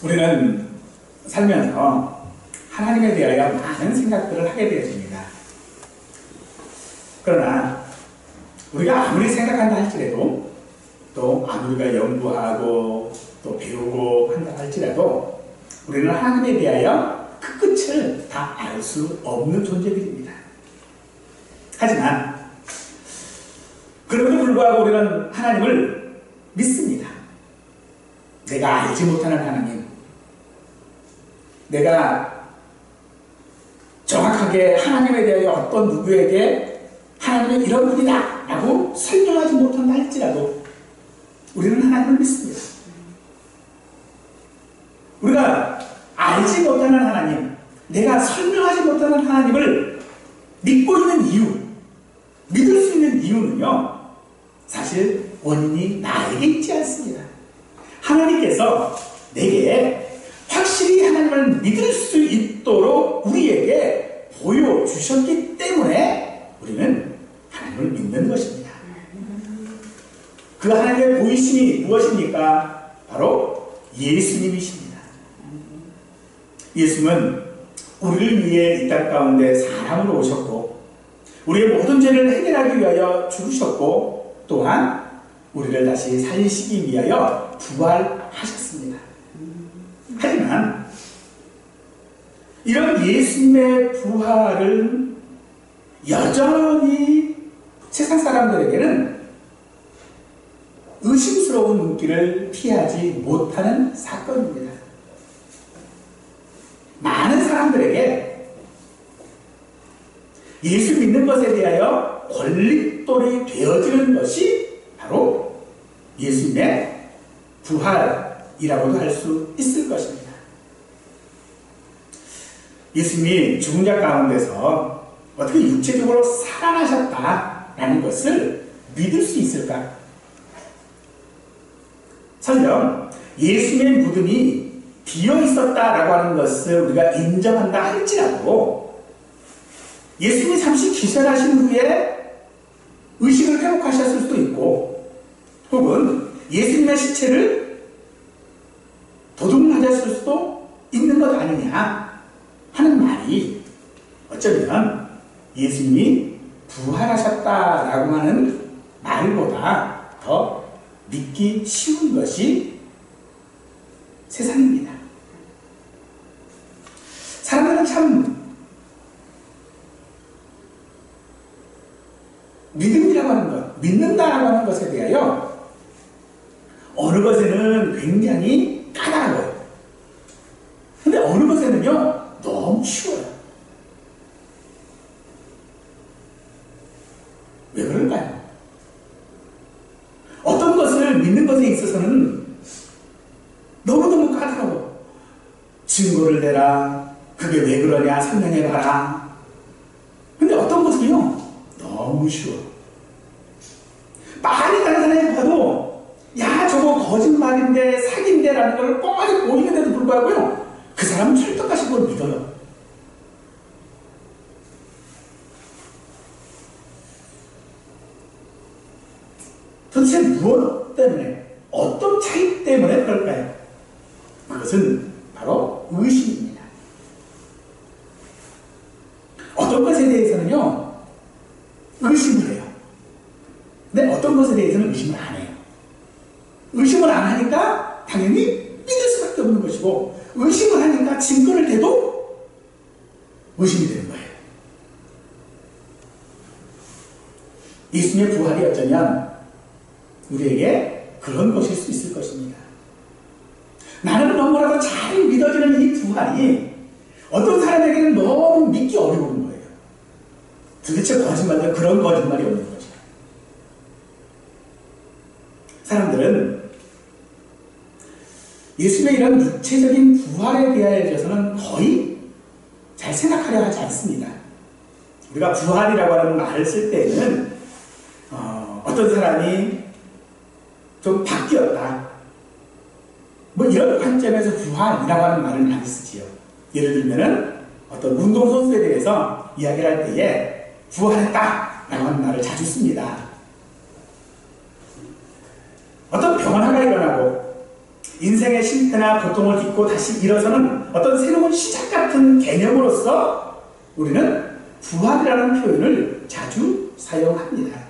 우리는 살면서 하나님에 대하여 많은 생각들을 하게 되어집니다. 그러나 우리가 아무리 생각한다 할지라도, 또 아무리가 연구하고 또 배우고 한다 할지라도 우리는 하나님에 대하여 그 끝을 다 알 수 없는 존재들입니다. 하지만 그럼에도 불구하고 우리는 하나님을 믿습니다. 내가 알지 못하는 하나님, 내가 정확하게 하나님에 대하여 어떤 누구에게 하나님은 이런 분이다 라고 설명하지 못한다 할지라도 우리는 하나님을 믿습니다. 우리가 알지 못하는 하나님, 내가 설명하지 못하는 하나님을 믿고 있는 이유, 믿을 수 있는 이유는요, 사실 원인이 나에게 있지 않습니다. 하나님께서 내게 확실히 하나님을 믿을 수 있도록 우리에게 보여주셨기 때문에 우리는 하나님을 믿는 것입니다. 그 하나님의 보이심이 무엇입니까? 바로 예수님이십니다. 예수님은 우리를 위해 이 땅 가운데 사람으로 오셨고 우리의 모든 죄를 해결하기 위하여 죽으셨고 또한 우리를 다시 살리시기 위하여 부활하셨습니다. 하지만 이런 예수님의 부활은 여전히 세상 사람들에게는 의심스러운 눈길을 피하지 못하는 사건입니다. 많은 사람들에게 예수 믿는 것에 대하여 걸림돌이 되어지는 것이 바로 예수님의 부활이라고도 할 수 있을 것입니다. 예수님이 죽은 자 가운데서 어떻게 육체적으로 살아나셨다라는 것을 믿을 수 있을까? 설령 예수님의 무덤이 비어 있었다라고 하는 것을 우리가 인정한다 할지라도 예수님이 잠시 기절하신 후에 의식을 회복하셨을 수도 있고 혹은 예수님의 시체를 도둑 맞았을 수도 있는 것 아니냐 하는 말이 어쩌면 예수님이 부활하셨다라고 하는 말보다 더 믿기 쉬운 것이 세상입니다. 사람들은 참 믿음이라고 하는 것, 믿는다라고 하는 것에 대하여 어느 것에는 굉장히 까다로워요. 근데 어느 것에는요 너무 쉬워요. 왜 그럴까요? 어떤 것을 믿는 것에 있어서는 너무너무 까다로워. 증거를 대라. 그게 왜 그러냐 설명해봐라. 근데 어떤 것은요 너무 쉬워. 많이 다른 사람이 봐도 야 저거 거짓말인데 사기인데 라는 걸 뻔하게 보이는데도 불구하고요 그 사람은 철떡같이 그걸 믿어요. 도대체 무엇 때문에, 어떤 차이 때문에 그럴까요? 그것은 바로 의심입니다. 어떤 것에 대해서는요 의심을 해요. 근데 어떤 것에 대해서는 의심을 안 해요. 의심을 안 하니까 당연히 믿을 수밖에 없는 것이고 의심을 하니까 증거를 대도 의심이 되는 거예요. 예수님의 부활이 어쩌면 우리에게 그런 것일 수 있을 것입니다. 나는 너무나도 잘 믿어지는 이 부활이 어떤 사람에게는 너무 믿기 어려운 거예요. 도대체 거짓말도 그런 거짓말이 없는 거죠. 사람들은 예수님의 이런 육체적인 부활에 대하여서는 거의 잘 생각하려 하지 않습니다. 우리가 부활이라고 하는 말을 쓸 때는 어떤 사람이 좀 바뀌었다. 뭐 이런 관점에서 부활이라고 하는 말을 많이 쓰지요. 예를 들면은 어떤 운동선수에 대해서 이야기를 할 때에 부활했다 라고 하는 말을 자주 씁니다. 어떤 변화가 일어나고 인생의 실패나 고통을 딛고 다시 일어서는 어떤 새로운 시작 같은 개념으로서 우리는 부활이라는 표현을 자주 사용합니다.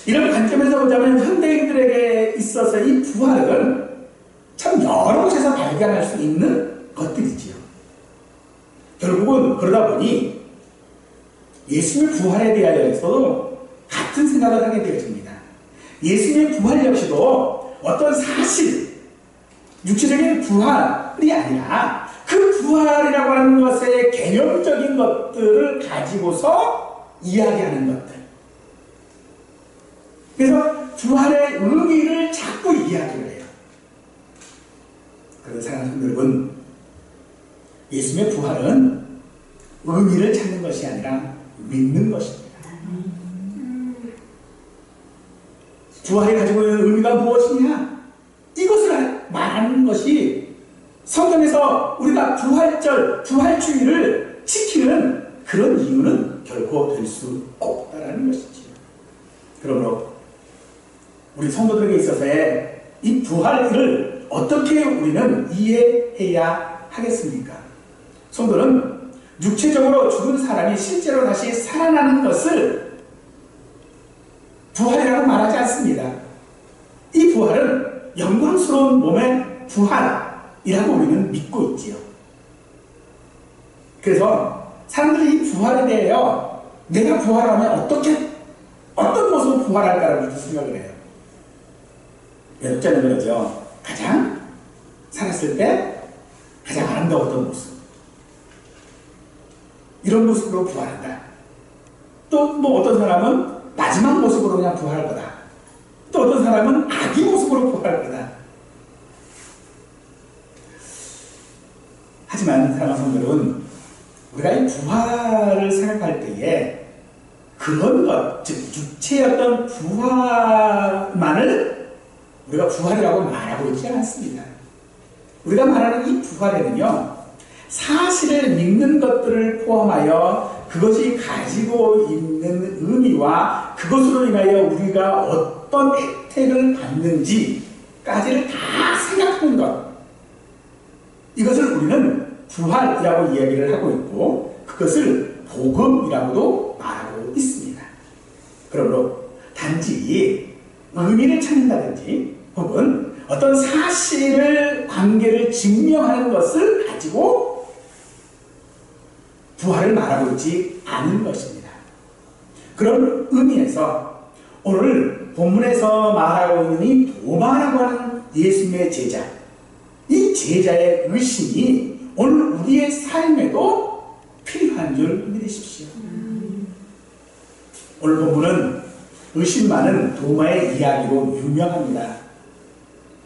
이런 관점에서 보자면 현대인들에게 있어서 이 부활은 참 여러 곳에서 발견할 수 있는 것들이지요. 결국은 그러다 보니 예수님의 부활에 대하여서도 같은 생각을 하게 되어집니다. 예수님의 부활 역시도 어떤 사실, 육체적인 부활이 아니라 그 부활이라고 하는 것의 개념적인 것들을 가지고서 이야기하는 것들. 그래서 부활의 의미를 자꾸 이야기를 해요. 그런 사랑하는 성도 여러분, 예수님의 부활은 의미를 찾는 것이 아니라 믿는 것입니다. 부활이 가지고 있는 의미가 무엇이냐? 이것을 말하는 것이 성경에서 우리가 부활절, 부활주의를 지키는 그런 이유는 결코 될 수 없다라는 것이지요. 그러므로 우리 성도들에게 있어서의 이 부활을 어떻게 우리는 이해해야 하겠습니까? 성도는 육체적으로 죽은 사람이 실제로 다시 살아나는 것을 부활이라고 말하지 않습니다. 이 부활은 영광스러운 몸의 부활이라고 우리는 믿고 있지요. 그래서 사람들이 이 부활에 대하여 내가 부활하면 어떤 모습으로 부활할까라고 생각을 해요. 역자는 그러죠. 가장 살았을 때 가장 아름다웠던 모습. 이런 모습으로 부활한다. 또 뭐 어떤 사람은 마지막 모습으로 그냥 부활할 거다. 또 어떤 사람은 아기 모습으로 부활할 거다. 하지만 사랑하는 성도들은 우리가 이 부활을 생각할 때에 그런 것, 즉 육체의 어떤 부활만을 우리가 부활이라고 말하고 있지 않습니다. 우리가 말하는 이 부활에는요, 사실을 믿는 것들을 포함하여 그것이 가지고 있는 의미와 그것으로 인하여 우리가 어떤 혜택을 받는지까지를 다 생각하는 것. 이것을 우리는 부활이라고 이야기를 하고 있고 그것을 복음이라고도 말하고 있습니다. 그러므로 단지 의미를 찾는다든지 혹은 어떤 사실을, 관계를 증명하는 것을 가지고 부활을 말하고 있지 않은 것입니다. 그런 의미에서 오늘 본문에서 말하고 있는 이 도마라고 하는 예수님의 제자, 이 제자의 의심이 오늘 우리의 삶에도 필요한 줄 믿으십시오. 오늘 본문은 의심 많은 도마의 이야기로 유명합니다.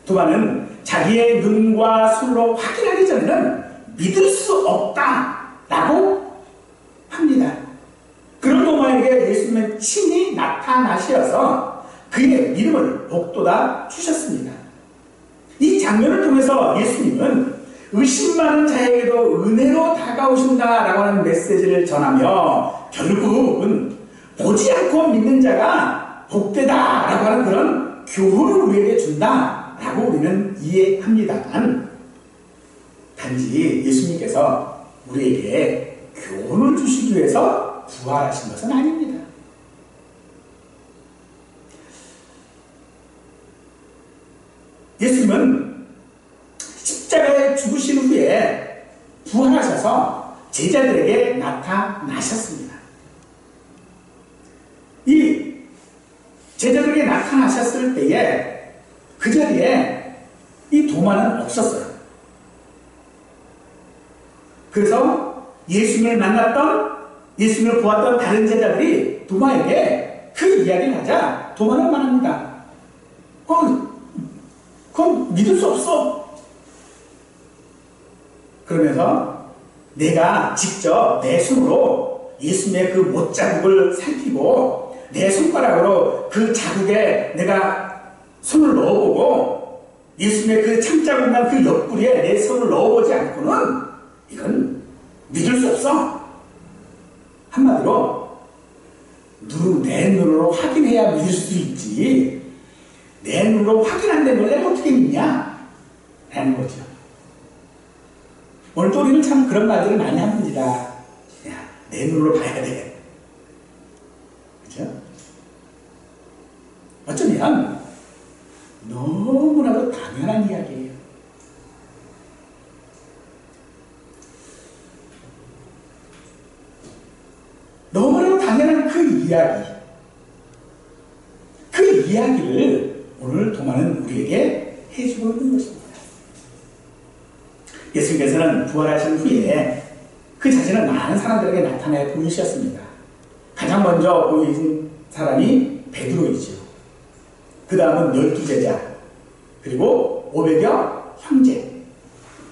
도마는 자기의 눈과 손으로 확인하기 전에는 믿을 수 없다라고 합니다. 그런 도마에게 예수님은 친히 나타나셔서 그의 믿음을 복돋아 주셨습니다. 이 장면을 통해서 예수님은 의심 많은 자에게도 은혜로 다가오신다라고 하는 메시지를 전하며 결국은 보지 않고 믿는 자가 복되다라고 하는 그런 교훈을 우리에게 준다라고 우리는 이해합니다만 단지 예수님께서 우리에게 교훈을 주시기 위해서 부활하신 것은 아닙니다. 예수님은 십자가에 죽으신 후에 부활하셔서 제자들에게 나타나셨습니다. 이 제자들에게 나타나셨을 때에 그 자리에 이 도마는 없었어요. 그래서 예수님을 만났던, 예수님을 보았던 다른 제자들이 도마에게 그 이야기를 하자 도마는 말합니다. 그건 믿을 수 없어. 그러면서 내가 직접 내 손으로 예수님의 그 못자국을 살피고 내 손가락으로 그 자국에 내가 손을 넣어보고 예수님의 그 참자국난 그 옆구리에 내 손을 넣어보지 않고는 이건 믿을 수 없어. 한마디로 내 눈으로 확인해야 믿을 수 있지. 내 눈으로 확인 안 된 걸 내가 어떻게 믿냐? 라는 거죠. 오늘 또 우리는 참 그런 말들을 많이 합니다. 야, 내 눈으로 봐야 돼. 그죠? 어쩌면 너무나도 당연한 이야기예요. 너무나도 당연한 그 이야기. 그 이야기를 오늘 도마는 우리에게 해주고 있는 것입니다. 예수님께서는 부활하신 후에 그 자신을 많은 사람들에게 나타내 보이셨습니다. 가장 먼저 보이신 사람이 베드로이죠. 그 다음은 12제자, 그리고 500여 형제,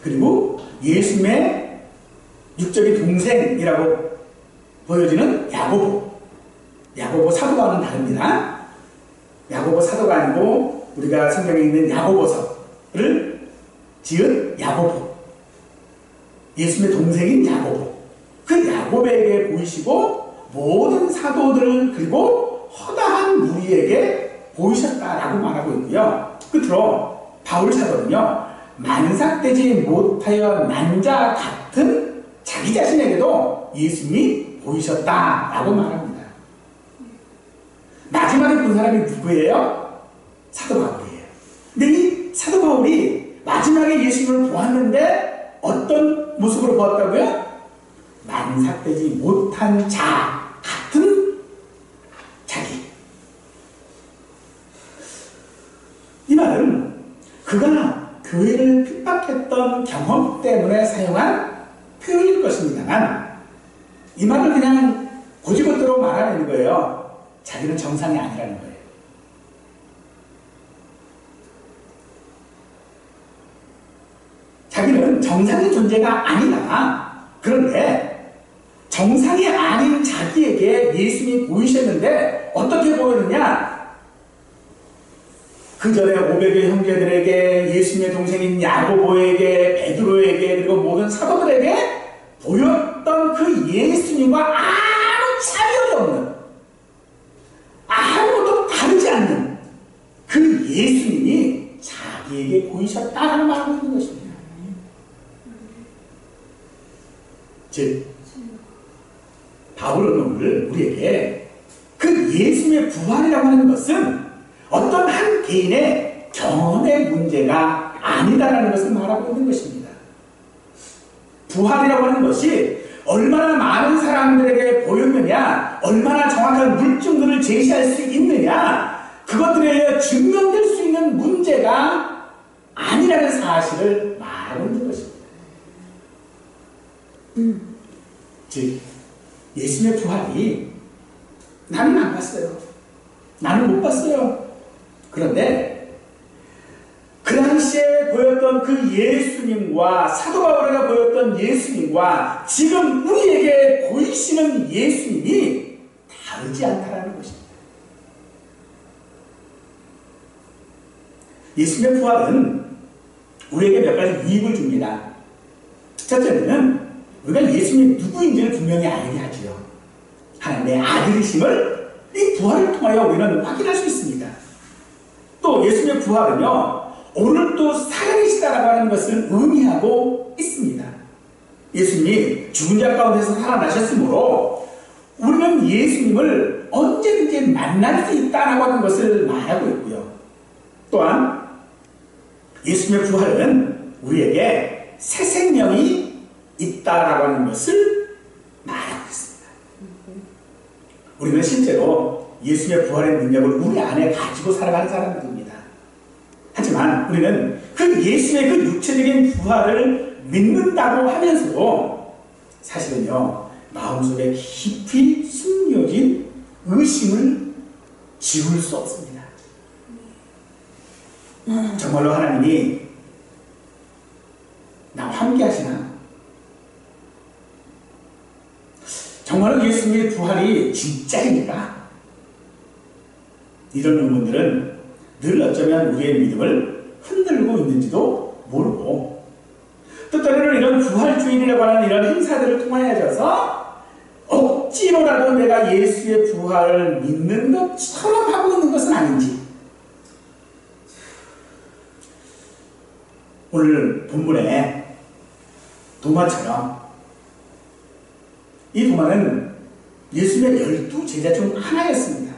그리고 예수님의 육적인 동생이라고 보여지는 야고보. 야고보 사도와는 다릅니다. 야고보 사도가 아니고 우리가 성경에 있는 야고보서를 지은 야고보. 예수님의 동생인 야고보. 그 야고보에게 보이시고 모든 사도들을 그리고 허다한 무리에게 보이셨다라고 말하고 있고요. 끝으로 바울 사도는요, 만삭되지 못하여 난 자 같은 자기 자신에게도 예수님이 보이셨다라고 말합니다. 마지막에 본 사람이 누구예요? 사도 바울이에요. 근데 이 사도 바울이 마지막에 예수님을 보았는데 어떤 모습으로 보았다고요? 만삭되지 못한 자 같은 자기. 이 말은 그가 교회를 핍박했던 경험 때문에 사용한 표현일 것입니다만, 이 말을 그냥 고지고대로 말하는 거예요. 자기는 정상이 아니라는 거예요. 자기는 정상의 존재가 아니다. 그런데 정상이 아닌 자기에게 예수님이 보이셨는데 어떻게 보였느냐? 그 전에 500의 형제들에게, 예수님의 동생인 야고보에게, 베드로에게, 그리고 모든 사도들에게 보였던 그 예수님과 아무 차별이 없는, 아무것도 다르지 않는 그 예수님이 자기에게 보이셨다라는 말을 하고 있는 것입니다. 즉, 바울은 오늘 우리에게 그 예수님의 부활이라고 하는 것은 어떤 한 개인의 경험의 문제가 아니다라는 것을 말하고 있는 것입니다. 부활이라고 하는 것이 얼마나 많은 사람들에게 보였느냐, 얼마나 정확한 물증들을 제시할 수 있느냐, 그것들에 의해 증명될 수 있는 문제가 아니라는 사실을 말하고 있는 것입니다. 즉, 예수님의 부활이 나는 안 봤어요. 나는 못 봤어요. 그런데 그 당시에 보였던 그 예수님과, 사도 바울에게 보였던 예수님과 지금 우리에게 보이시는 예수님이 다르지 않다는 것입니다. 예수님의 부활은 우리에게 몇 가지 유익을 줍니다. 첫째는 우리가 예수님이 누구인지를 분명히 알게 하지요. 하나님의 아들이심을 이 부활을 통하여 우리는 확인할 수 있습니다. 또 예수님의 부활은요, 오늘 또 살아계시다라고 하는 것을 의미하고 있습니다. 예수님이 죽은 자 가운데서 살아나셨으므로 우리는 예수님을 언제든지 만날 수 있다라고 하는 것을 말하고 있고요. 또한 예수님의 부활은 우리에게 새 생명이 있다라고 하는 것을 말하고 있습니다. 우리는 실제로 예수님의 부활의 능력을 우리 안에 가지고 살아가는 사람들입니다. 하지만 우리는 그 예수의 그 육체적인 부활을 믿는다고 하면서도 사실은요, 마음속에 깊이 숨겨진 의심을 지울 수 없습니다. 정말로 하나님이 나와 함께 하시나? 정말로 예수님의 부활이 진짜입니까? 이런 의문들은 늘 어쩌면 우리의 믿음을 흔들고 있는지도 모르고, 또 때로는 이런 부활주일이라고 하는 이런 행사들을 통하여져서 억지로라도 내가 예수의 부활을 믿는 것처럼 하고 있는 것은 아닌지, 오늘 본문에 도마처럼 이 도마는 예수님의 12제자 중 하나였습니다.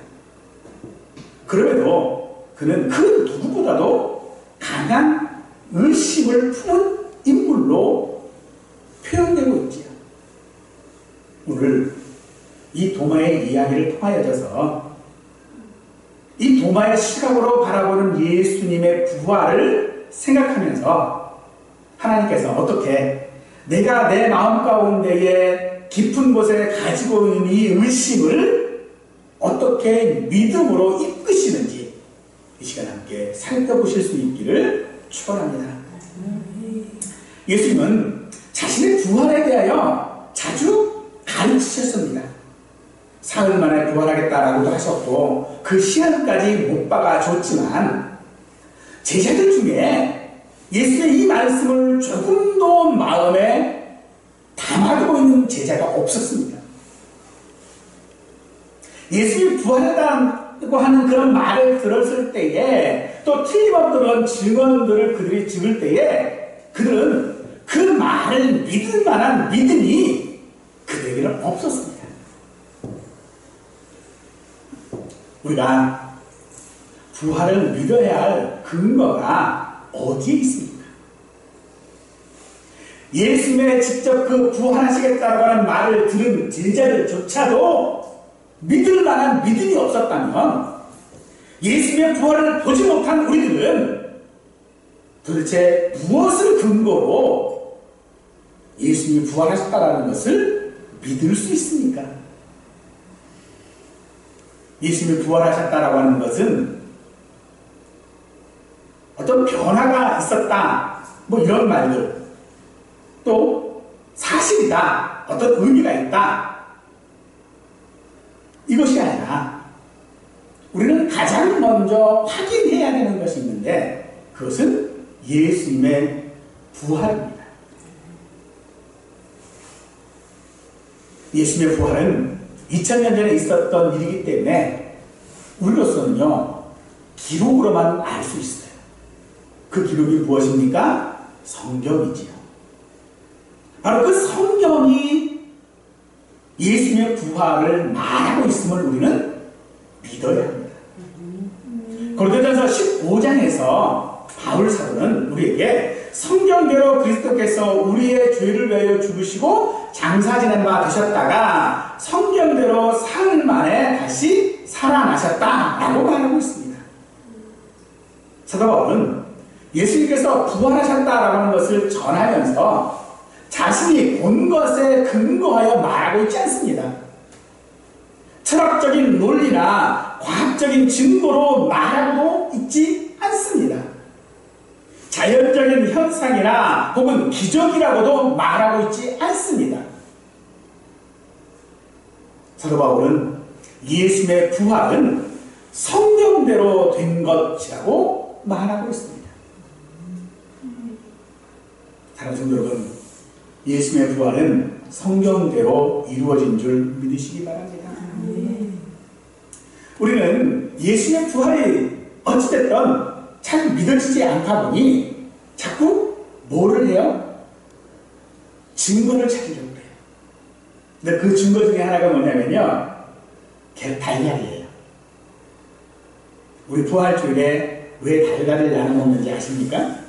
그럼에도 그는 그 누구보다도 강한 의심을 품은 인물로 표현되고 있지요. 오늘 이 도마의 이야기를 통하여져서 이 도마의 시각으로 바라보는 예수님의 부활을 생각하면서 하나님께서 어떻게 내가 내 마음 가운데에 깊은 곳에 가지고 있는 이 의심을 어떻게 믿음으로 이끄시는지 이 시간 함께 살펴보실 수 있기를 축원합니다. 예수님은 자신의 부활에 대하여 자주 가르치셨습니다. 사흘 만에 부활하겠다라고도 하셨고 그 시간까지 못 박아줬지만 제자들 중에 예수의 이 말씀을 조금도 마음에 담아두고 있는 제자가 없었습니다. 예수님이 부활했다고 하는 그런 말을 들었을 때에 또 틀림없는 그런 증언들을 그들이 찍을 때에 그들은 그 말을 믿을 만한 믿음이 그들에게는 없었습니다. 우리가 부활을 믿어야 할 근거가 어디에 있습니까? 예수님의 직접 그 부활하시겠다고 하는 말을 들은 제자들조차도 믿을 만한 믿음이 없었다면 예수님의 부활을 보지 못한 우리들은 도대체 무엇을 근거로 예수님이 부활하셨다는 것을 믿을 수 있습니까? 예수님이 부활하셨다라고 하는 것은 어떤 변화가 있었다, 뭐 이런 말들, 또 사실이다, 어떤 의미가 있다, 이것이 아니라 우리는 가장 먼저 확인해야 되는 것이 있는데 그것은 예수님의 부활입니다. 예수님의 부활은 2000년 전에 있었던 일이기 때문에 우리로서는요 기록으로만 알 수 있어요. 그 기록이 무엇입니까? 성경이지요. 바로 그 성경이 예수님의 부활을 말하고 있음을 우리는 믿어야 합니다. 고린도전서 15장에서 바울 사도는 우리에게 성경대로 그리스도께서 우리의 죄를 위하여 죽으시고 장사 지낸 바 되셨다가 성경대로 사흘 만에 다시 살아나셨다라고 말하고 있습니다. 사도 바울은 예수님께서 부활하셨다라고 하는 것을 전하면서 자신이 본 것에 근거하여 말하고 있지 않습니다. 철학적인 논리나 과학적인 증거로 말하고 있지 않습니다. 자연적인 현상이나 혹은 기적이라고도 말하고 있지 않습니다. 사도 바울은 예수님의 부활은 성경대로 된 것이라고 말하고 있습니다. 사랑하는 성도 여러분, 예수님의 부활은 성경대로 이루어진 줄 믿으시기 바랍니다. 우리는 예수님의 부활이 어찌됐든 잘 믿어지지 않다 보니 자꾸 뭐를 해요? 증거를 찾으려고 해요. 근데 그 증거 중에 하나가 뭐냐면요, 달걀이에요. 우리 부활주일에 왜 달걀을 나눠 먹는지 아십니까?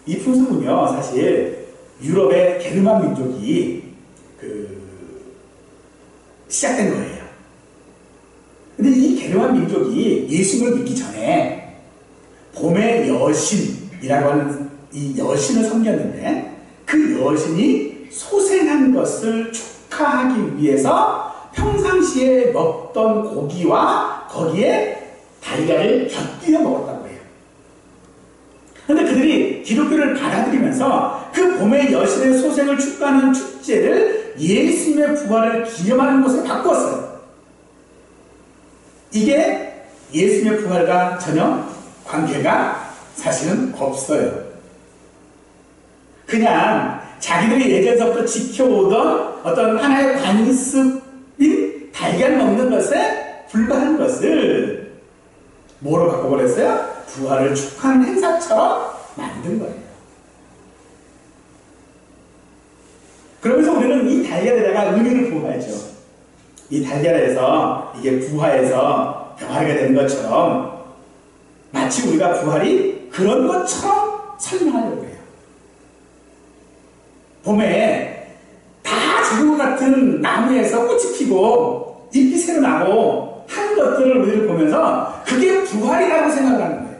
이 풍습은요 사실 유럽의 게르만 민족이 시작된 거예요. 근데 이 게르만 민족이 예수님을 믿기 전에 봄의 여신이라고 하는 이 여신을 섬겼는데 그 여신이 소생한 것을 축하하기 위해서 평상시에 먹던 고기와 거기에 달걀을 곁들여 먹었다고 해요. 그런데 그들이 기독교를 받아들이면서 그 봄의 여신의 소생을 축하하는 축제를 예수님의 부활을 기념하는 것으로 바꾸었어요. 이게 예수님의 부활과 전혀 관계가 사실은 없어요. 그냥 자기들이 예전서부터 지켜오던 어떤 하나의 관습인 달걀 먹는 것에 불과한 것을 뭐로 바꿔버렸어요? 부활을 축하하는 행사처럼 만든 거예요. 우리는 이 달걀에다가 의미를 부어야죠. 이 달걀에서 이게 부화해서 병아리가 되는 것처럼 마치 우리가 부활이 그런 것처럼 설명하려고 해요. 봄에 다 죽은 것 같은 나무에서 꽃이 피고 잎이 새로 나고 하는 것들을 우리를 보면서 그게 부활이라고 생각을 하는 거예요.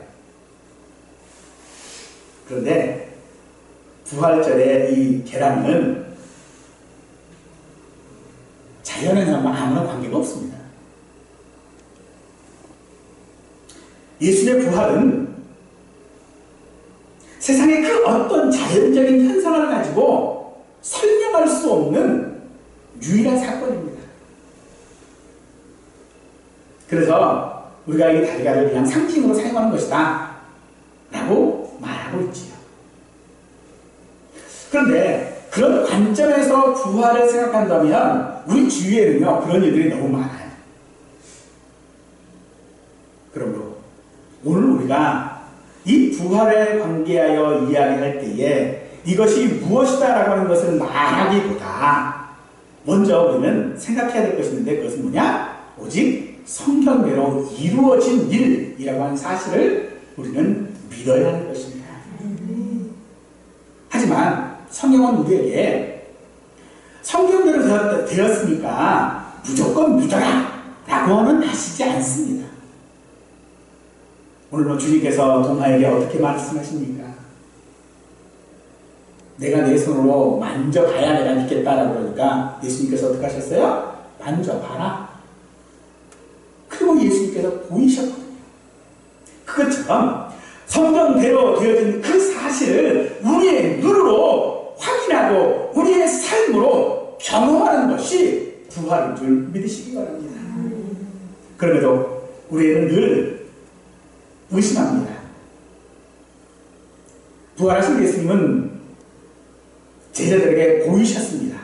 그런데 부활절의 이 계란은 자연에서만 아무런 관계가 없습니다. 예수님의 부활은 세상의 그 어떤 자연적인 현상을 가지고 설명할 수 없는 유일한 사건입니다. 그래서 우리가 이 달걀을 그냥 상징으로 사용하는 것이다 라고 말하고 있지요. 그런데 그런 관점에서 부활을 생각한다면 우리 주위에는요 그런 일들이 너무 많아요. 그러므로 오늘 우리가 이 부활에 관계하여 이야기할 때에 이것이 무엇이다 라고 하는 것을 말하기보다 먼저 우리는 생각해야 될 것이 있는데 그것은 뭐냐? 오직 성경대로 이루어진 일이라고 하는 사실을 우리는 믿어야 하는 것입니다. 하지만 성경은 우리에게 성경대로 되었으니까 무조건 믿어라 라고는 하시지 않습니다. 오늘 주님께서 도마에게 어떻게 말씀하십니까? 내가 내 손으로 만져봐야 내가 믿겠다라고 그러니까 예수님께서 어떻게 하셨어요? 만져봐라. 그리고 예수님께서 보이셨거든요. 그것처럼 성경대로 되어진 그 사실을 우리의 눈으로 확인하고 우리의 삶으로 경험하는 것이 부활인 줄 믿으시기 바랍니다. 그럼에도 우리는 늘 의심합니다. 부활하신 예수님은 제자들에게 보이셨습니다.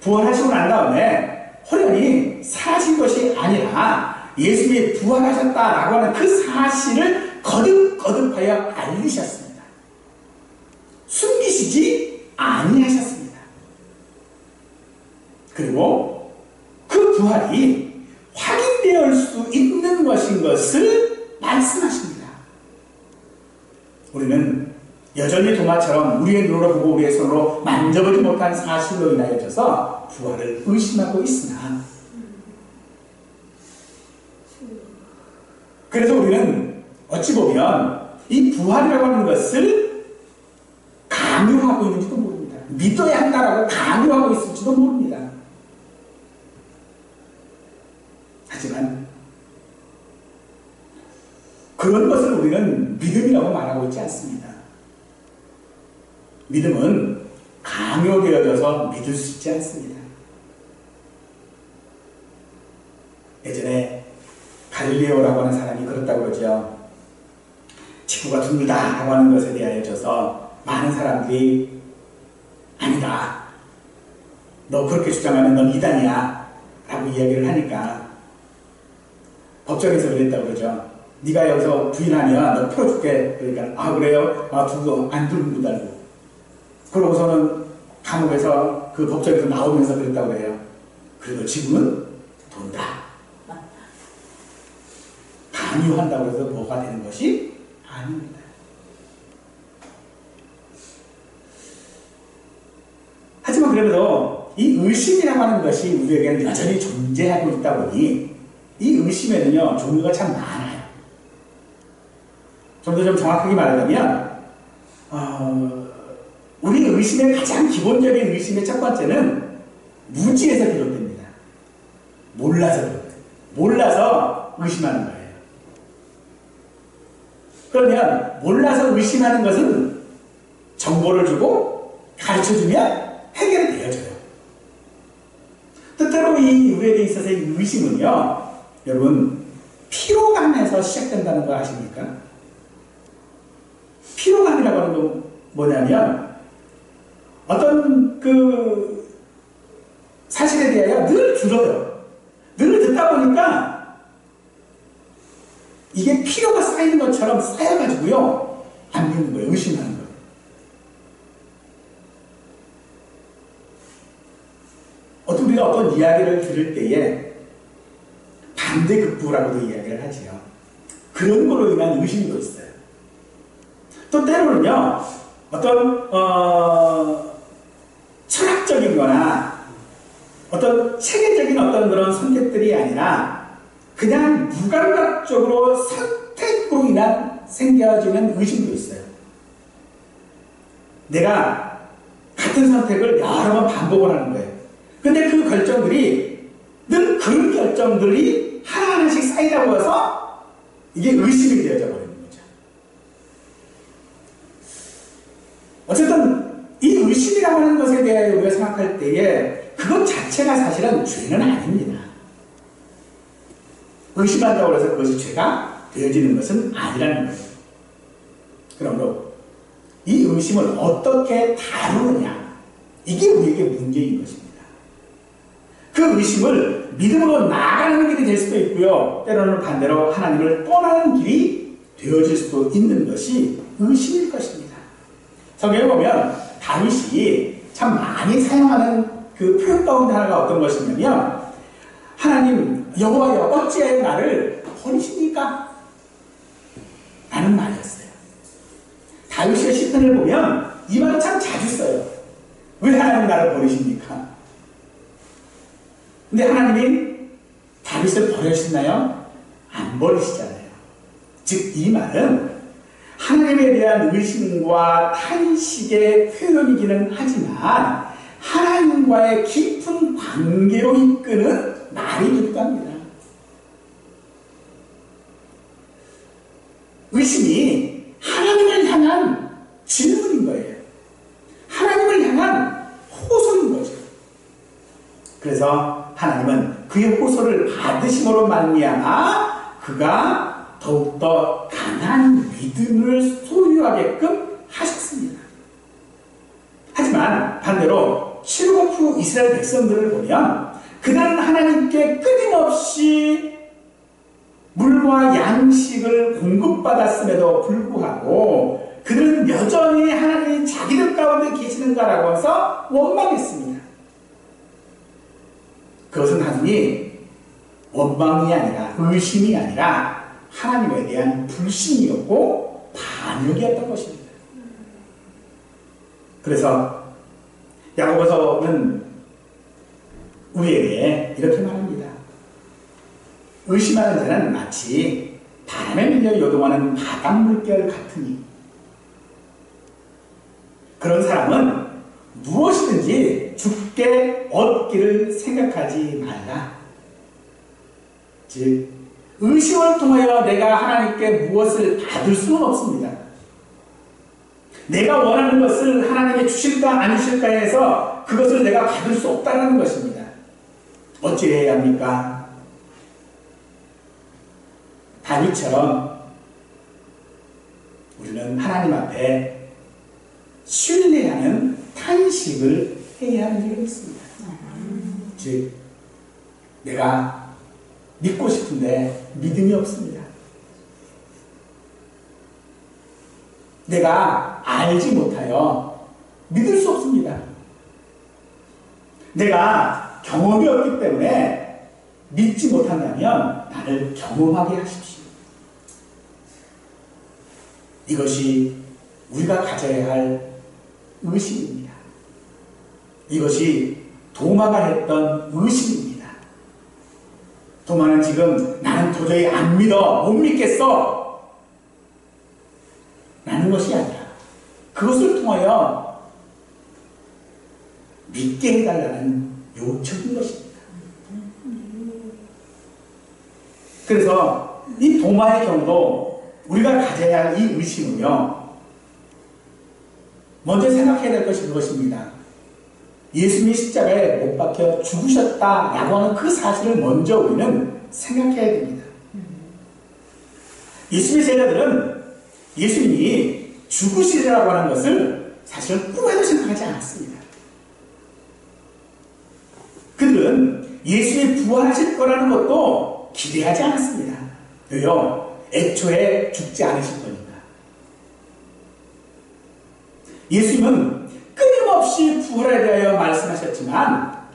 부활하시고 난 다음에 호련히 사라진 것이 아니라 예수님이 부활하셨다라고 하는 그 사실을 거듭거듭하여 알리셨습니다. 숨기시지 아니하셨습니다. 그리고 그 부활이 확인되어 수 있는 것인 것을 말씀하십니다. 우리는 여전히 도마처럼 우리의 눈으로 보고 우리의 손으로 만져보지 못한 사실로 인하여져서 부활을 의심하고 있으나 그래서 우리는 어찌 보면 이 부활이라고 하는 것을 강요하고 있는지도 모릅니다. 믿어야 한다라고 강요하고 있을지도 모릅니다. 하지만 그런 것을 우리는 믿음이라고 말하고 있지 않습니다. 믿음은 강요되어져서 믿을 수 있지 않습니다. 예전에 갈릴레오라고 하는 사람이 그렇다고 그러죠. 지구가 둥글다라고 하는 것에 대하여져서 많은 사람들이 아니다. 너 그렇게 주장하면 넌 이단이야 라고 이야기를 하니까 법정에서 그랬다고 그러죠. 네가 여기서 부인하면 너 풀어줄게. 그러니까 아 그래요? 아 두고 안 두는다고. 그러고서는 감옥에서 그 법정에서 나오면서 그랬다고 해요. 그래도 지금은 돈다. 강요한다고 해서 뭐가 되는 것이 아닙니다. 하지만 그래도 이 의심이라고 하는 것이 우리에게는 여전히 존재하고 있다 보니 이 의심에는요 종류가 참 많아요. 좀 더 좀 정확하게 말하자면 우리 의심의 가장 기본적인 의심의 첫 번째는 무지에서 비롯됩니다. 몰라서 비롯돼요. 몰라서 의심하는 거예요. 그러면 몰라서 의심하는 것은 정보를 주고 가르쳐주면 해결이 되어져요. 뜻대로 이 우리에게 있어서의 의심은요, 여러분 피로감에서 시작된다는 거 아십니까? 피로감이라고 하는 건 뭐냐면 어떤 그 사실에 대하여 늘 들어요. 늘 듣다 보니까 이게 피로가 쌓이는 것처럼 쌓여가지고요 안 믿는 거예요. 의심하는 거예요. 우리가 어떤 이야기를 들을 때에 반대급부라고도 이야기를 하지요. 그런 걸로 인한 의심도 있어요. 또 때로는요, 어떤 철학적인 거나 어떤 체계적인 어떤 그런 선택들이 아니라 그냥 무감각적으로 선택으로 인한 생겨지는 의심도 있어요. 내가 같은 선택을 여러 번 반복을 하는 거예요. 근데 그 결정들이 늘 그런 결정들이 하나하나씩 쌓이다 보여서 이게 의심이 되어져 버리는 거죠. 어쨌든 이 의심이라고 하는 것에 대해 우리가 생각할 때에 그것 자체가 사실은 죄는 아닙니다. 의심한다고 해서 그것이 죄가 되어지는 것은 아니라는 거예요. 그러므로 이 의심을 어떻게 다루느냐, 이게 우리에게 문제인 것입니다. 그 의심을 믿음으로 나아가는 길이 될 수도 있고요, 때로는 반대로 하나님을 떠나는 길이 되어질 수도 있는 것이 의심일 것입니다. 성경에 보면 다윗이 참 많이 사용하는 그 표현 가운데 하나가 어떤 것이냐면, 하나님 여호와여 어찌하여 나를 버리십니까? 라는 말이었어요. 다윗의 시편을 보면 이 말을 참 자주 써요. 왜 하나님 나를 버리십니까? 근데 하나님이 다윗을 버리셨나요? 안 버리시잖아요. 즉 이 말은 하나님에 대한 의심과 탄식의 표현이기는 하지만 하나님과의 깊은 관계로 이끄는 말이기도 합니다. 의심이 하나님을 향한 질문인 거예요. 하나님을 향한 호소인 거죠. 그래서 하나님은 그의 호소를 받으심으로 말미암아 그가 더욱더 강한 믿음을 소유하게끔 하셨습니다. 하지만 반대로 출애굽 후 이스라엘 백성들을 보면 그들은 하나님께 끊임없이 물과 양식을 공급받았음에도 불구하고 그들은 여전히 하나님이 자기들 가운데 계시는가라고 해서 원망했습니다. 그것은 단순히 원망이 아니라 의심이 아니라 하나님에 대한 불신이었고 반역이었던 것입니다. 그래서 야고보서는 우리에게 이렇게 말합니다. 의심하는 자는 마치 바람에 밀려 요동하는 바닷물결 같으니 그런 사람은 무엇이든지 죽게 얻기를 생각하지 말라. 즉 의심을 통하여 내가 하나님께 무엇을 받을 수는 없습니다. 내가 원하는 것을 하나님이 주실까 안 주실까 해서 그것을 내가 받을 수 없다는 것입니다. 어찌해야 합니까? 다윗처럼 우리는 하나님 앞에 신뢰하는 탄식을 해야 하는 일이 있습니다. 즉 내가 믿고 싶은데 믿음이 없습니다. 내가 알지 못하여 믿을 수 없습니다. 내가 경험이 없기 때문에 믿지 못한다면 나를 경험하게 하십시오. 이것이 우리가 가져야 할 의심입니다. 이것이 도마가 했던 의심입니다. 도마는 지금 나는 도저히 안 믿어, 못 믿겠어 라는 것이 아니라 그것을 통하여 믿게 해달라는 요청인 것입니다. 그래서 이 도마의 경우도 우리가 가져야 할 이 의심은요, 먼저 생각해야 될 것이 그것입니다. 예수님이 십자가에 못 박혀 죽으셨다라고 하는 그 사실을 먼저 우리는 생각해야 됩니다. 예수님의 제자들은 예수님이 죽으시리라고 하는 것을 사실은 꿈에도 생각하지 않았습니다. 그들은 예수님이 부활하실 거라는 것도 기대하지 않았습니다. 왜요? 애초에 죽지 않으실 거니까. 예수님은 끊임없이 부활에 대하여 말씀하셨지만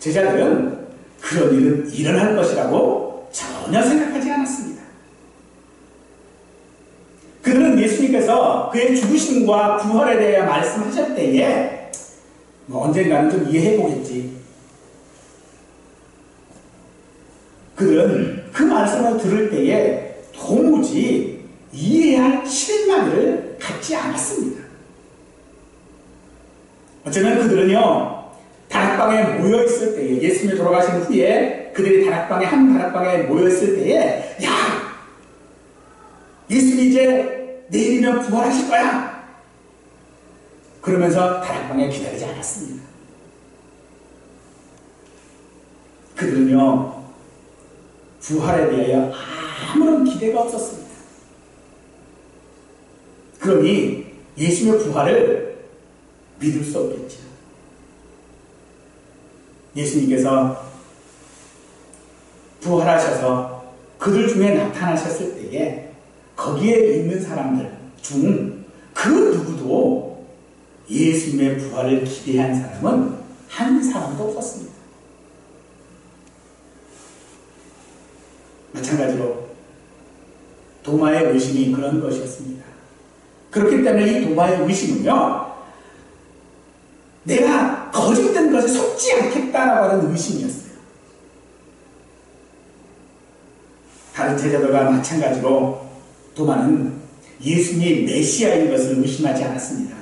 제자들은 그런 일은 일어날 것이라고 전혀 생각하지 않았습니다. 그들은 예수님께서 그의 죽으심과 부활에 대해 말씀하실 때에 언젠가는 좀 이해해 보겠지. 그들은 그 말씀을 들을 때에 도무지 이해할 실마리를 갖지 않았습니다. 어쩌면 그들은요, 다락방에 모여있을 때에, 예수님이 돌아가신 후에 그들이 한 다락방에 모여있을 때에, 야! 예수님이 이제 내일이면 부활하실 거야! 그러면서 다락방에 기다리지 않았습니다. 그들은요, 부활에 대하여 아무런 기대가 없었습니다. 그러니 예수님의 부활을 믿을 수 없겠죠. 예수님께서 부활하셔서 그들 중에 나타나셨을 때에 거기에 있는 사람들 중 그 누구도 예수님의 부활을 기대한 사람은 한 사람도 없었습니다. 마찬가지로 도마의 의심이 그런 것이었습니다. 그렇기 때문에 이 도마의 의심은요, 내가 거짓된 것에 속지 않겠다라고 하는 의심이었어요. 다른 제자들과 마찬가지로 도마는 예수님이 메시아인 것을 의심하지 않았습니다.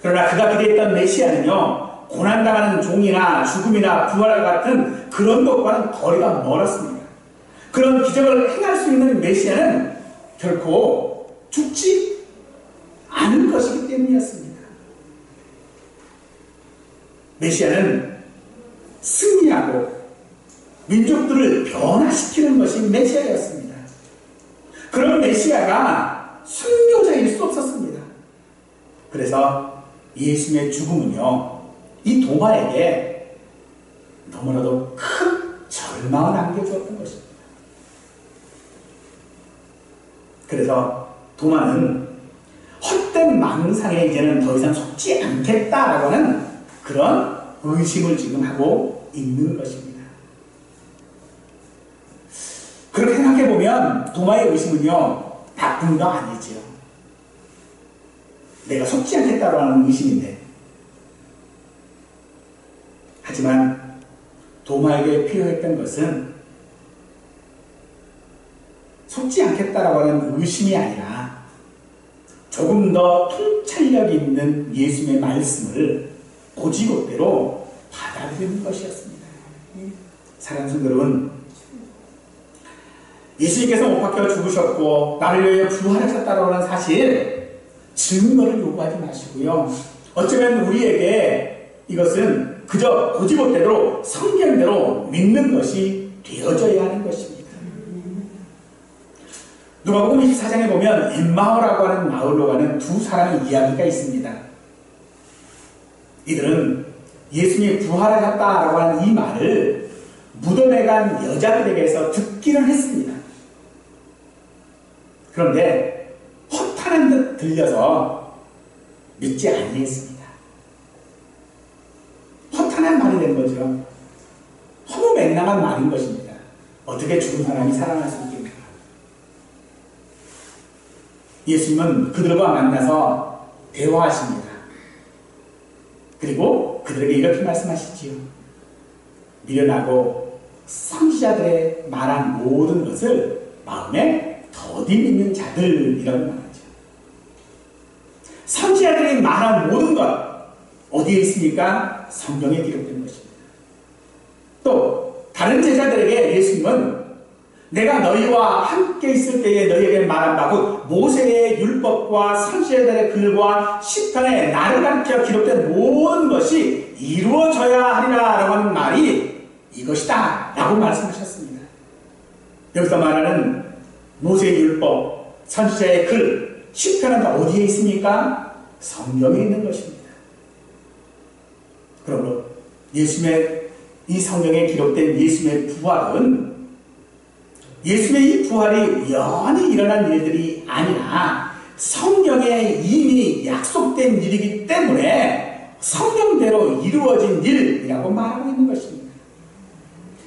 그러나 그가 기대했던 메시아는요, 고난당하는 종이나 죽음이나 부활 같은 그런 것과는 거리가 멀었습니다. 그런 기적을 행할 수 있는 메시아는 결코 죽지 않을 것이기 때문이었습니다. 메시아는 승리하고 민족들을 변화시키는 것이 메시아였습니다. 그런 메시아가 순교자일 수 없었습니다. 그래서 예수님의 죽음은요, 이 도마에게 너무나도 큰 절망을 안겨주었던 것입니다. 그래서 도마는 헛된 망상에 이제는 더 이상 속지 않겠다라고 하는 그런 의심을 지금 하고 있는 것입니다. 그렇게 생각해보면 도마의 의심은요, 나쁜 거 아니지요. 내가 속지 않겠다고 하는 의심인데, 하지만 도마에게 필요했던 것은 속지 않겠다라고 하는 의심이 아니라 조금 더 통찰력 있는 예수님의 말씀을 고지고대로 받아들이는 것이었습니다. 사랑하는 성도 여러분, 예수님께서 못 박혀 죽으셨고 나를 위해 부활하셨다고 하는 사실 증거를 요구하지 마시고요, 어쩌면 우리에게 이것은 그저 고지고대로 성경대로 믿는 것이 되어져야 하는 것입니다. 누가복음 24장에 보면 엠마오라고 하는 마을로 가는 두 사람의 이야기가 있습니다. 이들은 예수님이 부활하셨다라고 하는 이 말을 무덤에 간 여자들에게서 듣기는 했습니다. 그런데 허탄한 듯 들려서 믿지 아니했습니다. 허탄한 말이 된 거죠. 허무맹랑한 말인 것입니다. 어떻게 죽은 사람이 살아날 수 있겠습니까? 예수님은 그들과 만나서 대화하십니다. 그리고 그들에게 이렇게 말씀하시지요. 미련하고 선지자들의 말한 모든 것을 마음에 더디 믿는 자들이라고 말하죠. 선지자들이 말한 모든 것 어디에 있습니까? 성경에 기록된 것입니다. 또 다른 제자들에게 예수님은 내가 너희와 함께 있을 때에 너희에게 말한 바고 모세의 율법과 선지자들의 글과 시편에 나를 가르쳐 기록된 모든 것이 이루어져야 하리라 라고 하는 말이 이것이다 라고 말씀하셨습니다. 여기서 말하는 모세의 율법, 선지자의 글, 시편은 어디에 있습니까? 성경에 있는 것입니다. 그러므로 예수님의 이 성경에 기록된 예수님의 부활은 예수님의 이 부활이 우연히 일어난 일들이 아니라 성경에 이미 약속된 일이기 때문에 성경대로 은혜로 이루어진 일이라고 말하고 있는 것입니다.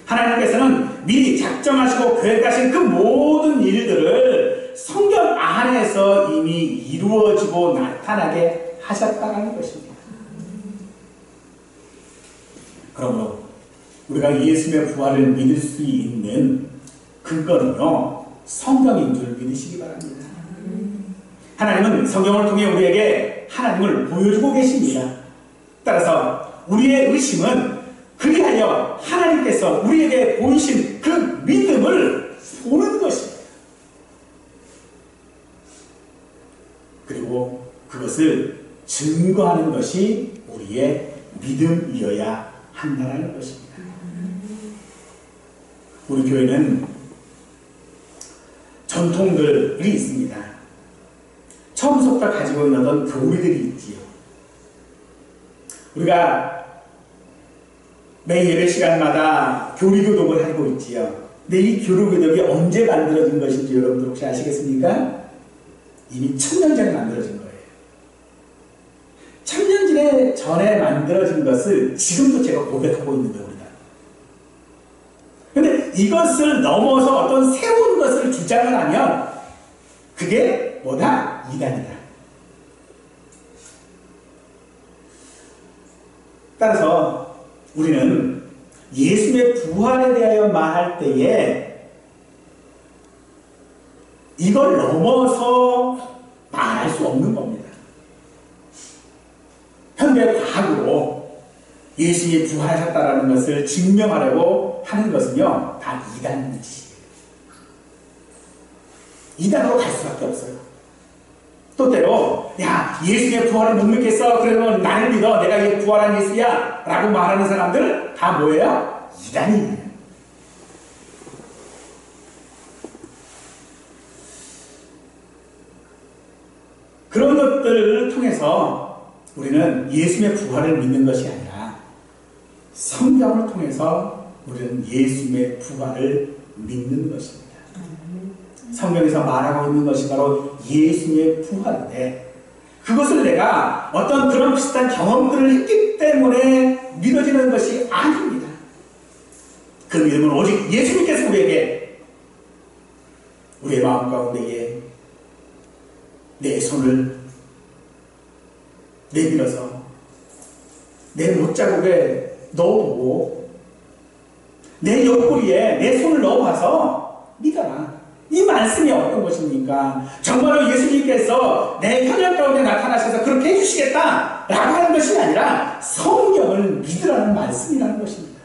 하나님께서는 미리 작정하시고 계획하신 그 모든 일들을 성경 안에서 이미 이루어지고 나타나게 하셨다는 것입니다. 그러므로 우리가 예수님의 부활을 믿을 수 있는 근거는요, 성경인 줄 믿으시기 바랍니다. 하나님은 성경을 통해 우리에게 하나님을 보여주고 계십니다. 따라서 우리의 의심은 그리하여 하나님께서 우리에게 보이신 그 믿음을 보는 것입니다. 그리고 그것을 증거하는 것이 우리의 믿음이어야 한다는 것입니다. 우리 교회는 전통들이 있습니다. 처음부터 가지고 있는 어떤 교리들이 있지요. 우리가 매 예배 시간마다 교리교독을 하고 있지요. 근데 이 교리교독이 언제 만들어진 것인지 여러분들 혹시 아시겠습니까? 이미 1000년 전에 만들어진 거예요. 1000년 전에 만들어진 것을 지금도 제가 고백하고 있는 겁니다. 근데 이것을 넘어서 어떤 새로운 것을 주장을 하면 그게 뭐다? 이단이다. 따라서 우리는 예수님의 부활에 대하여 말할 때에 이걸 넘어서 말할 수 없는 겁니다. 현대 과학으로 예수님이 부활하셨다는 것을 증명하려고 하는 것은요, 다 이단의 짓이에요. 이단으로 갈 수밖에 없어요. 또 때로 야, 예수의 부활을 못 믿겠어, 그러면 나를 믿어, 내가 이 부활한 예수야 라고 말하는 사람들 다 뭐예요? 이단이에요. 그런 것들을 통해서 우리는 예수의 부활을 믿는 것이 아니라 성경을 통해서 우리는 예수의 부활을 믿는 것입니다. 성경에서 말하고 있는 것이 바로 예수의 부활인데, 그것을 내가 어떤 그런 비슷한 경험들을 했기 때문에 믿어지는 것이 아닙니다. 그 믿음은 오직 예수님께서 우리에게 우리의 마음 가운데에 내 손을 내밀어서 내 못자국에 넣어보고 내 옆구리에 내 손을 넣어봐서 믿어라. 이 말씀이 어떤 것입니까? 정말로 예수님께서 내 현장 가운데 나타나셔서 그렇게 해주시겠다 라고 하는 것이 아니라 성경을 믿으라는 말씀이라는 것입니다.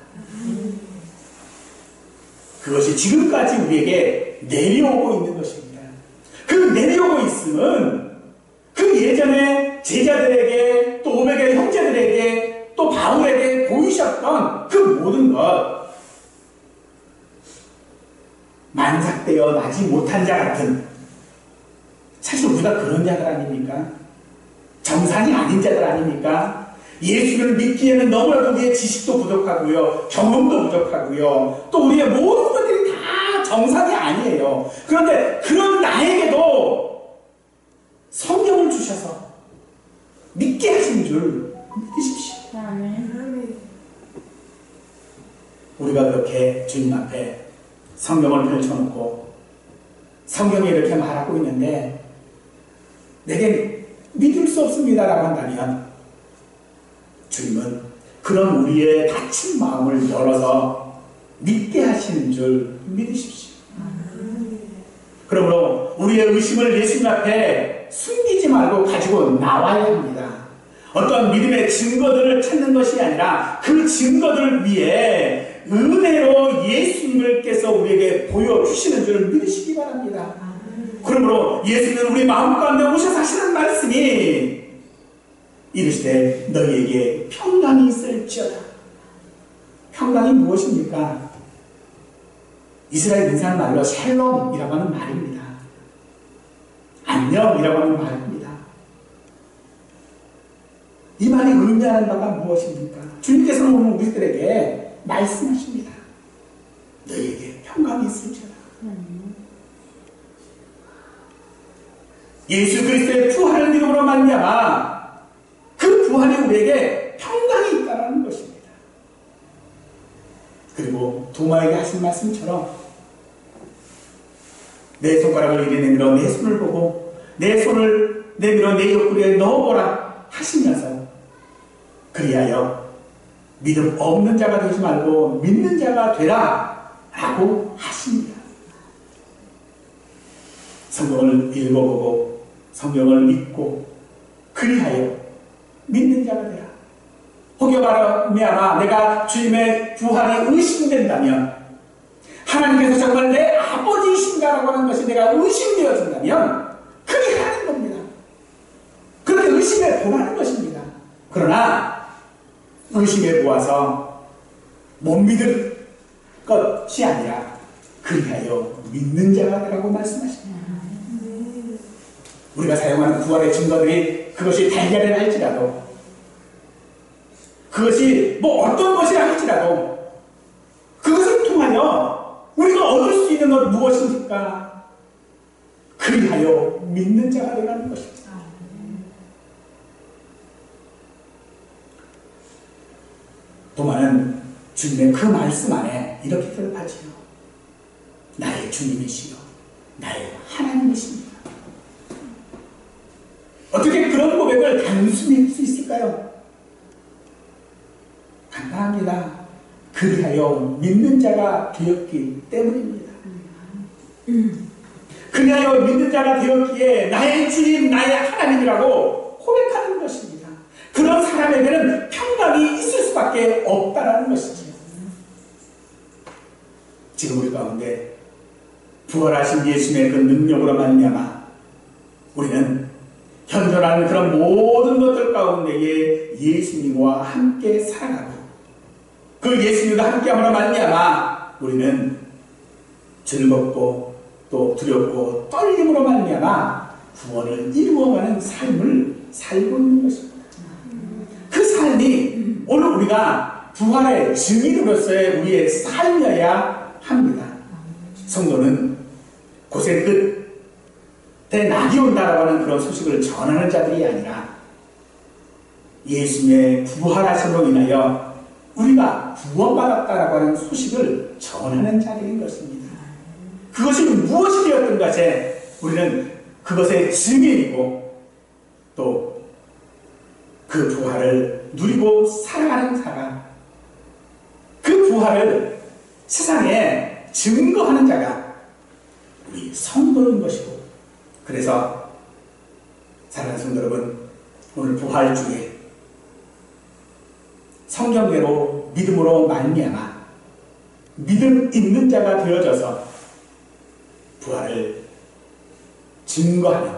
그것이 지금까지 우리에게 내려오고 있는 것입니다. 그 내려오고 있음은 그 예전에 제자들에게 또 500의 형제들에게 또 바울에게 보이셨던 그 모든 것, 만삭되어 나지 못한 자 같은, 사실 우리가 그런 자들 아닙니까? 정상이 아닌 자들 아닙니까? 예수를 믿기에는 너무나도 우리의 지식도 부족하고요, 경험도 부족하고요, 또 우리의 모든 것들이 다 정상이 아니에요. 그런데 그런 나에게도 성경을 주셔서 믿게 하신 줄 믿으십시오. 우리가 그렇게 주님 앞에 성경을 펼쳐놓고 성경이 이렇게 말하고 있는데 내게 믿을 수 없습니다라고 한다면 주님은 그런 우리의 닫힌 마음을 열어서 믿게 하시는 줄 믿으십시오. 그러므로 우리의 의심을 예수님 앞에 숨기지 말고 가지고 나와야 합니다. 어떤 믿음의 증거들을 찾는 것이 아니라 그 증거들을 위해 은혜로 예수님께서 우리에게 보여주시는 줄을 믿으시기 바랍니다. 그러므로 예수님은 우리 마음 가운데 오셔서 하시는 말씀이 이르시되 너희에게 평강이 있을지어다. 평강이 무엇입니까? 이스라엘 인사는 말로 샬롬이라고 하는 말입니다. 안녕이라고 하는 말입니다. 이 말이 의미하는 바가 무엇입니까? 주님께서는 오늘 우리들에게 말씀하십니다. 너희에게 평강이 있을지어다. 예수 그리스도의 부활을 믿음으로 말미암아 그 부활이 우리에게 평강이 그리고 도마에게 하신 말씀처럼 내 손가락을 이리 내밀어 내 손을 보고 내 손을 내밀어 내 옆구리에 넣어보라 하시면서 그리하여 믿음 없는 자가 되지 말고 믿는 자가 되라 라고 하십니다. 성경을 읽어보고 성경을 읽고 그리하여 믿는 자가 되라. 혹여 말하면 내가 주님의 부활이 의심된다면, 하나님께서 정말 내 아버지이신가라고 하는 것이 내가 의심되어진다면 그렇게 하는 겁니다. 그렇게 의심에 보라는 것입니다. 그러나 의심에 보아서 못 믿을 것이 아니라 그리하여 믿는 자가 되라고 말씀하십니다. 우리가 사용하는 부활의 증거들이 그것이 달걀이라 할지라도, 그것이 뭐 어떤 것이라 할지라도 그것을 통하여 우리가 얻을 수 있는 것 무엇입니까? 그리하여 믿는 자가 되라는 것입니다. 도마는 주님의 그 말씀 안에 이렇게 대답하지요. 나의 주님이시여 나의 하나님이십니다. 어떻게 그런 고백을 단순히 할 수 있을까요? 간단합니다. 그리하여 믿는 자가 되었기 때문입니다. 그리하여 믿는 자가 되었기에 나의 주님, 나의 하나님이라고 고백하는 것입니다. 그런 사람에게는 평강이 있을 수밖에 없다라는 것이지요. 지금 우리 가운데 부활하신 예수님의 그 능력으로 말미암아 우리는 현존하는 그런 모든 것들 가운데에 예수님과 함께 살아가고, 그 예수님과 함께함으로 말미암아 우리는 즐겁고 또 두렵고 떨림으로 말미암아 구원을 이루어가는 삶을 살고 있는 것입니다. 그 삶이 오늘 우리가 부활의 증인으로서의 우리의 삶이어야 합니다. 성도는 고생 끝에 낙이 온다라고 하는 그런 소식을 전하는 자들이 아니라 예수님의 부활하심으로 인하여 우리가 구원받았다라고 하는 소식을 전하는 자들인 것입니다. 그것이 무엇이 되었든 것에 우리는 그것의 증인이고 또 그 부활을 누리고 살아가는 사람, 그 부활을 세상에 증거하는 자가 우리 성도인 것이고, 그래서 사랑하는 성도 여러분, 오늘 부활 주에 성경대로 믿음으로 말미암아 믿음 있는 자가 되어져서 부활을 증거하는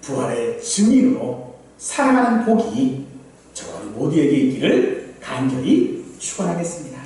부활의 증인으로 살아가는 복이 저희 모두에게 있기를 간절히 축원하겠습니다.